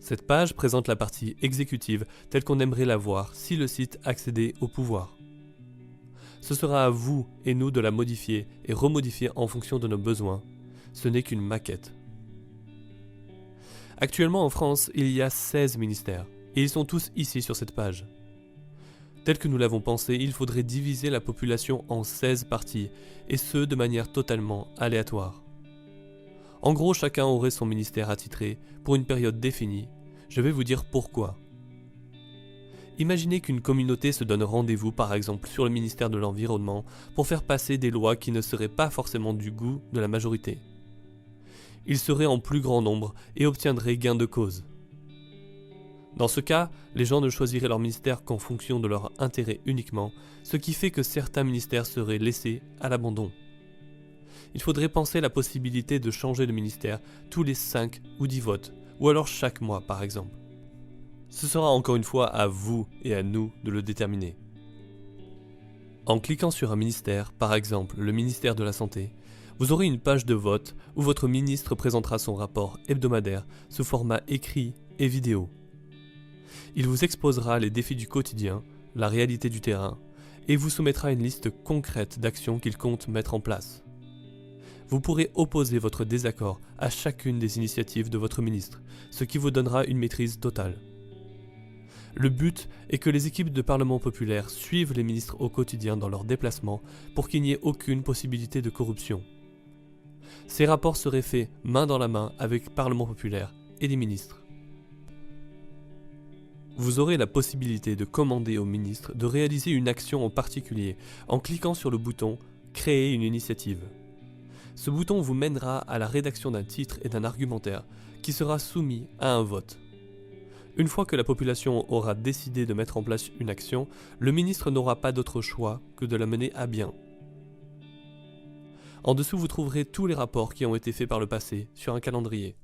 Cette page présente la partie exécutive telle qu'on aimerait la voir si le site accédait au pouvoir. Ce sera à vous et nous de la modifier et remodifier en fonction de nos besoins. Ce n'est qu'une maquette. Actuellement en France, il y a 16 ministères, et ils sont tous ici sur cette page. Tel que nous l'avons pensé, il faudrait diviser la population en 16 parties, et ce de manière totalement aléatoire. En gros, chacun aurait son ministère attitré pour une période définie. Je vais vous dire pourquoi. Imaginez qu'une communauté se donne rendez-vous par exemple sur le ministère de l'Environnement pour faire passer des lois qui ne seraient pas forcément du goût de la majorité. Ils seraient en plus grand nombre et obtiendraient gain de cause. Dans ce cas, les gens ne choisiraient leur ministère qu'en fonction de leur intérêt uniquement, ce qui fait que certains ministères seraient laissés à l'abandon. Il faudrait penser la possibilité de changer de ministère tous les 5 ou 10 votes, ou alors chaque mois par exemple. Ce sera encore une fois à vous et à nous de le déterminer. En cliquant sur un ministère, par exemple le ministère de la Santé, vous aurez une page de vote où votre ministre présentera son rapport hebdomadaire sous format écrit et vidéo. Il vous exposera les défis du quotidien, la réalité du terrain, et vous soumettra une liste concrète d'actions qu'il compte mettre en place. Vous pourrez opposer votre désaccord à chacune des initiatives de votre ministre, ce qui vous donnera une maîtrise totale. Le but est que les équipes de Parlement populaire suivent les ministres au quotidien dans leurs déplacements pour qu'il n'y ait aucune possibilité de corruption. Ces rapports seraient faits main dans la main avec Parlement populaire et les ministres. Vous aurez la possibilité de commander au ministre de réaliser une action en particulier en cliquant sur le bouton « Créer une initiative ». Ce bouton vous mènera à la rédaction d'un titre et d'un argumentaire qui sera soumis à un vote. Une fois que la population aura décidé de mettre en place une action, le ministre n'aura pas d'autre choix que de la mener à bien. En dessous, vous trouverez tous les rapports qui ont été faits par le passé sur un calendrier.